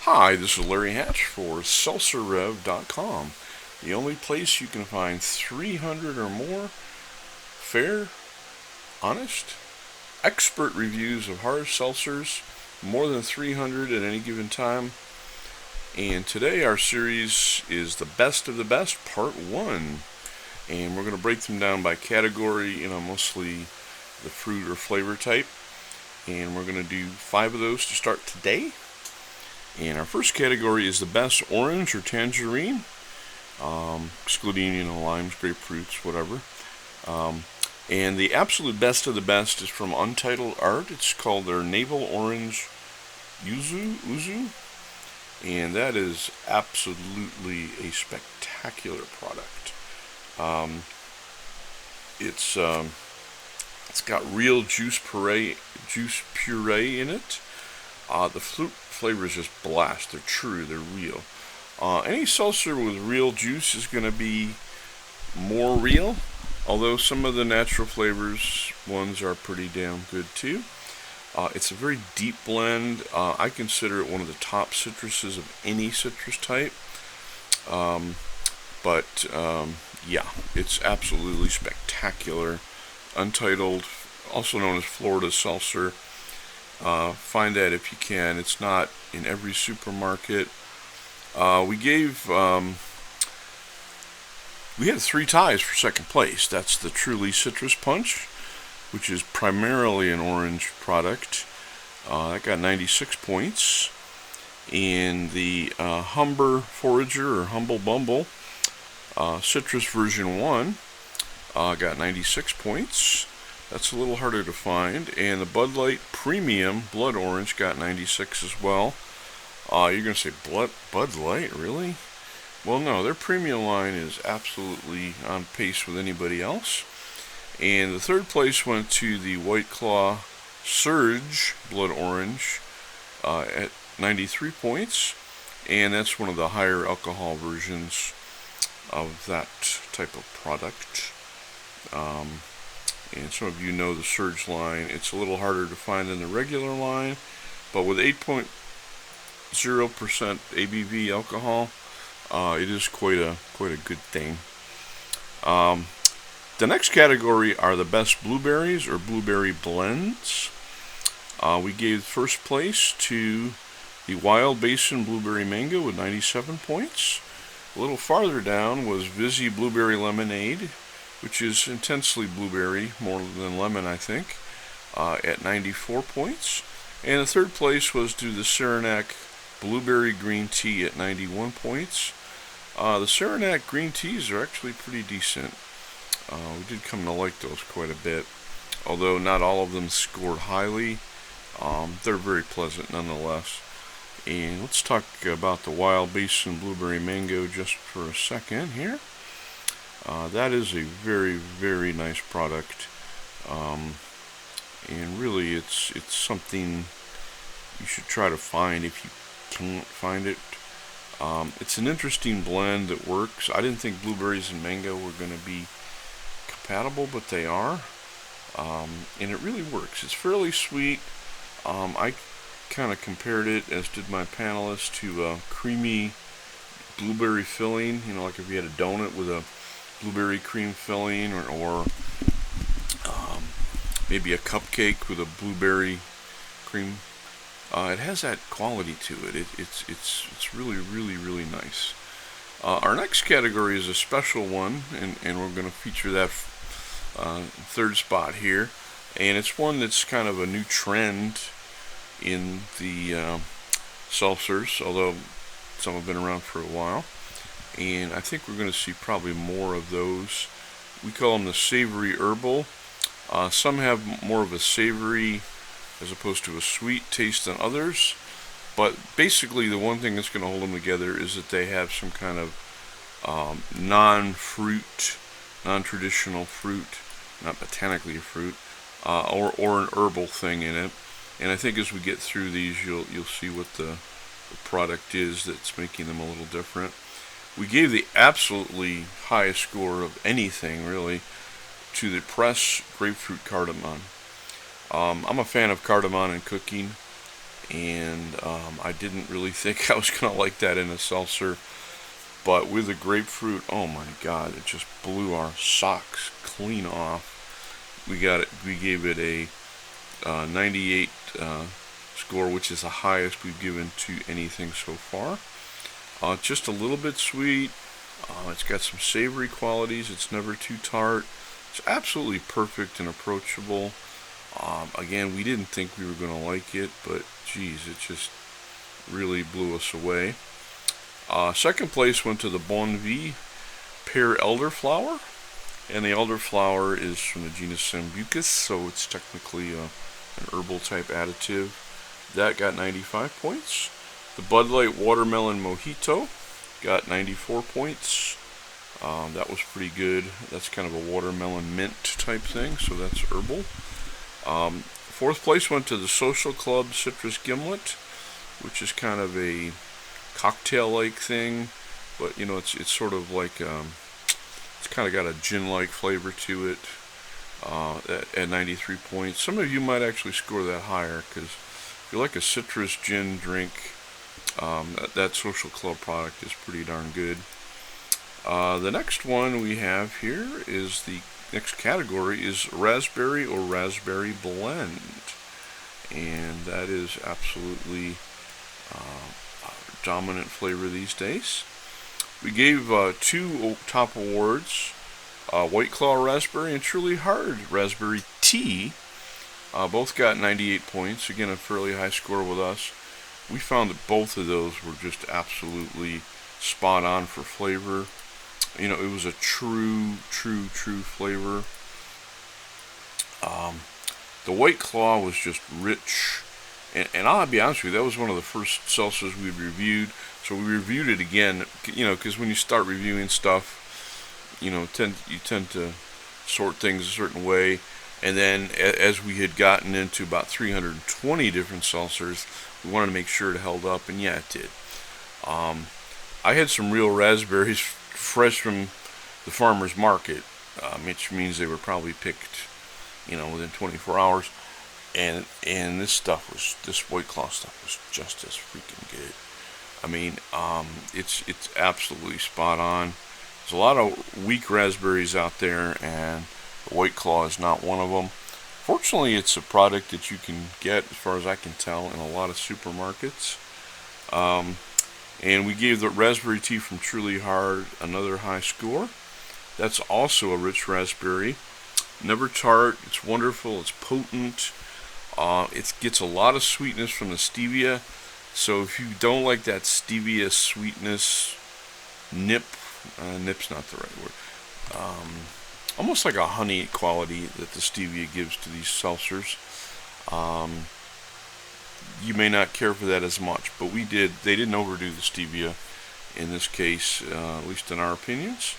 Hi, this is Larry Hatch for SeltzerRev.com, the only place you can find 300 or more fair, honest, expert reviews of hard seltzers, more than 300 at any given time. And today our series is the best of the best, part 1. And we're going to break them down by category, mostly the fruit or flavor type. And we're going to do 5 of those to start today. And our first category is the best orange or tangerine, excluding limes, grapefruits, whatever. And the absolute best of the best is from Untitled Art. It's called their Navel Orange Yuzu, and that is absolutely a spectacular product. It's got real juice puree in it. The fruit flavors just blast. They're true. They're real. Any seltzer with real juice is going to be more real, although some of the natural flavors ones are pretty damn good too. It's a very deep blend. I consider it one of the top citruses of any citrus type. Yeah, it's absolutely spectacular. Untitled, also known as Florida Seltzer. Find that if you can. It's not in every supermarket. We had 3 ties for second place. That's the Truly Citrus Punch, which is primarily an orange product. That got 96 points. And the Humber Forager or Humble Bumble Citrus version 1 got 96 points. That's a little harder to find. And the Bud Light Premium Blood Orange got 96 as well. You're going to say, Bud Light, really? Well, no, their premium line is absolutely on pace with anybody else. And the third place went to the White Claw Surge Blood Orange at 93 points. And that's one of the higher alcohol versions of that type of product. And some of you know the Surge line. It's a little harder to find than the regular line, but with 8.0% ABV alcohol, it is quite a good thing. The next category are the best blueberries or blueberry blends. We gave first place to the Wild Basin Blueberry Mango with 97 points. A little farther down was Vizzy Blueberry Lemonade, which is intensely blueberry, more than lemon, I think, at 94 points. And the third place was to the Saranac Blueberry Green Tea at 91 points. The Saranac green teas are actually pretty decent. We did come to like those quite a bit, although not all of them scored highly. They're very pleasant nonetheless. And let's talk about the Wild Basin Blueberry Mango just for a second here. That is a very, very nice product, and really it's something you should try to find if you can't find it. It's an interesting blend that works. I didn't think blueberries and mango were going to be compatible, but they are, and it really works. It's fairly sweet. I kind of compared it, as did my panelists, to a creamy blueberry filling, like if you had a donut with a blueberry cream filling, or maybe a cupcake with a blueberry cream. It has that quality to it. It's really, really, really nice. Our next category is a special one, and we're going to feature that third spot here. And it's one that's kind of a new trend in the seltzers, although some have been around for a while. And I think we're going to see probably more of those. We call them the savory herbal. Some have more of a savory as opposed to a sweet taste than others. But basically the one thing that's going to hold them together is that they have some kind of non-traditional fruit, not botanically a fruit, or an herbal thing in it. And I think as we get through these, you'll see what the product is that's making them a little different. We gave the absolutely highest score of anything, really, to the Press Grapefruit Cardamom. I'm a fan of cardamom in cooking. and I didn't really think I was gonna like that in a seltzer. But with the grapefruit, oh my God, it just blew our socks clean off. We got it. We gave it a 98 score, which is the highest we've given to anything so far. Just a little bit sweet. It's got some savory qualities. It's never too tart. It's absolutely perfect and approachable. Again, we didn't think we were going to like it, but geez, it just really blew us away. Second place went to the Bon V Pear Elderflower, and the elderflower is from the genus Sambucus, so it's technically an herbal type additive. That got 95 points. The Bud Light Watermelon Mojito got 94 points. That was pretty good. That's kind of a watermelon mint type thing, so that's herbal. Fourth place went to the Social Club Citrus Gimlet, which is kind of a cocktail-like thing, but you know, it's sort of like it's kind of got a gin-like flavor to it. At 93 points. Some of you might actually score that higher, because if you like a citrus gin drink, that Social Club product is pretty darn good. The next one we have here is the next category is raspberry or raspberry blend, and that is absolutely dominant flavor these days. We gave two top awards, White Claw Raspberry and Truly Hard Raspberry Tea. Both got 98 points, again a fairly high score with us. We found that both of those were just absolutely spot on for flavor. You know, it was a true flavor. The White Claw was just rich, and I'll be honest with you, that was one of the first seltzers we reviewed. So we reviewed it again, you know, because when you start reviewing stuff, you know, you tend to sort things a certain way. And then as we had gotten into about 320 different seltzers, we wanted to make sure it held up, and yeah, it did. I had some real raspberries fresh from the farmer's market, which means they were probably picked, you know, within 24 hours. And this White Claw stuff was just as freaking good. I mean, it's absolutely spot on. There's a lot of weak raspberries out there, and the White Claw is not one of them. Fortunately, it's a product that you can get, as far as I can tell, in a lot of supermarkets. And we gave the raspberry tea from Truly Hard another high score. That's also a rich raspberry. Never tart. It's wonderful. It's potent. It gets a lot of sweetness from the stevia. So if you don't like that stevia sweetness, nip's not the right word. Almost like a honey quality that the stevia gives to these seltzers. You may not care for that as much, but we did. They didn't overdo the stevia in this case, at least in our opinions.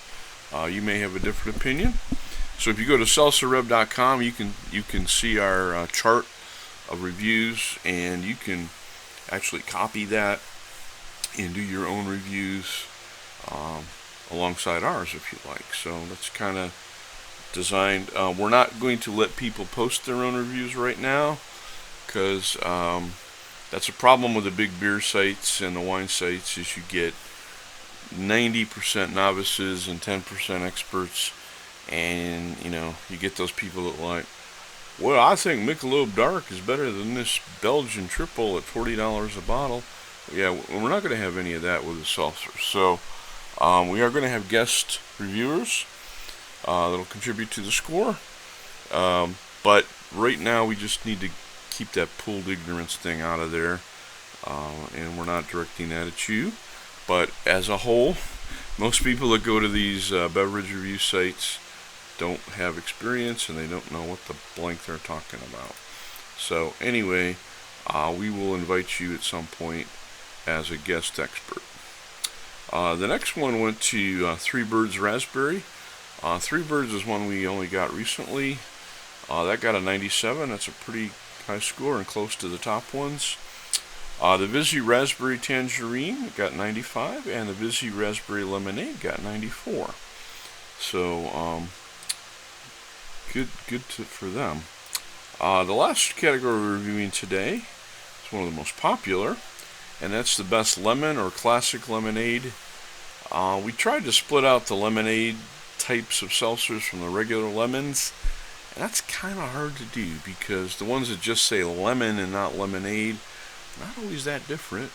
You may have a different opinion. So if you go to seltzerrev.com, you can see our chart of reviews, and you can actually copy that and do your own reviews alongside ours if you like. So that's kind of designed. We're not going to let people post their own reviews right now, because that's a problem with the big beer sites and the wine sites, is you get 90% novices and 10% experts, and you know, you get those people that like, well, I think Michelob Dark is better than this Belgian triple at $40 a bottle. Yeah, we're not going to have any of that with the seltzer. So we are going to have guest reviewers that'll contribute to the score. But right now we just need to keep that pooled ignorance thing out of there. And we're not directing that at you. But as a whole, most people that go to these beverage review sites don't have experience, and they don't know what the blank they're talking about. So anyway, we will invite you at some point as a guest expert. The next one went to Three Birds Raspberry. Three Birds is one we only got recently. That got a 97. That's a pretty high score and close to the top ones. The Vizzy Raspberry Tangerine got 95, and the Vizzy Raspberry Lemonade got 94. So good for them. The last category we're reviewing today It's one of the most popular, and that's the best lemon or classic lemonade. We tried to split out the lemonade types of seltzers from the regular lemons, and that's kind of hard to do because the ones that just say lemon and not lemonade, not always that different.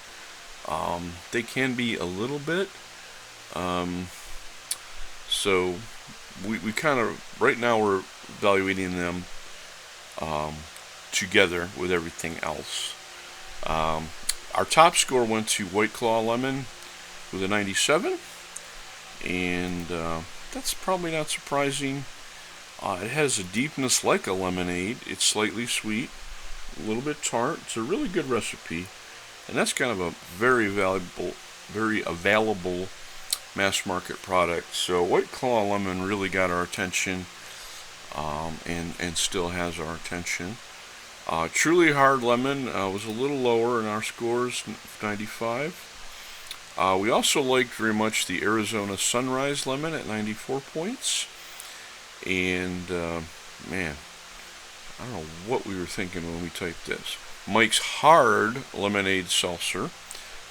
They can be a little bit. Um, so we kind of, right now we're evaluating them um, together with everything else. Um, our top score went to White Claw Lemon with a 97, and that's probably not surprising. It has a deepness like a lemonade. It's slightly sweet, a little bit tart. It's a really good recipe, and that's kind of a very available mass market product. So White Claw Lemon really got our attention, and still has our attention. Truly Hard Lemon was a little lower in our scores, 95. We also liked very much the Arizona Sunrise Lemon at 94 points. And, man, I don't know what we were thinking when we typed this. Mike's Hard Lemonade Seltzer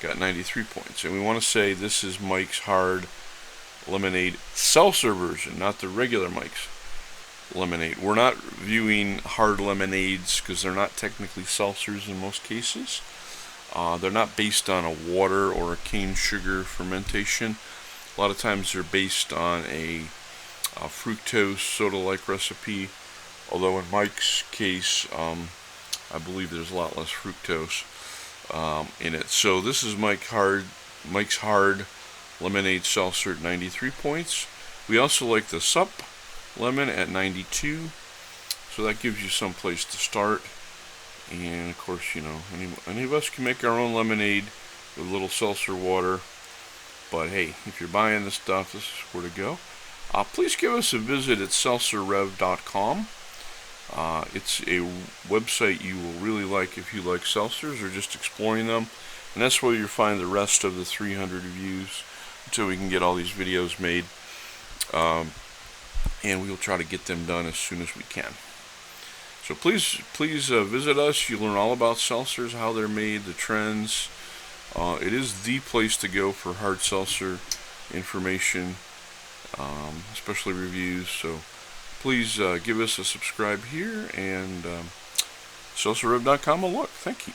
got 93 points. And we want to say this is Mike's Hard Lemonade Seltzer version, not the regular Mike's Lemonade. We're not viewing hard lemonades because they're not technically seltzers in most cases. They're not based on a water or a cane sugar fermentation. A lot of times they're based on a fructose soda-like recipe. Although in Mike's case, I believe there's a lot less fructose in it. So this is Mike's Hard Lemonade Seltzer at 93 points. We also like the Sup Lemon at 92. So that gives you some place to start. And of course, any of us can make our own lemonade with a little seltzer water. But hey, if you're buying this stuff, this is where to go. Please give us a visit at seltzerrev.com. It's a website you will really like if you like seltzers or just exploring them. And that's where you'll find the rest of the 300 reviews until we can get all these videos made. And we'll try to get them done as soon as we can. So please visit us. You'll learn all about seltzers, how they're made, the trends. It is the place to go for hard seltzer information, especially reviews. So please give us a subscribe here, and seltzerrev.com a look. Thank you.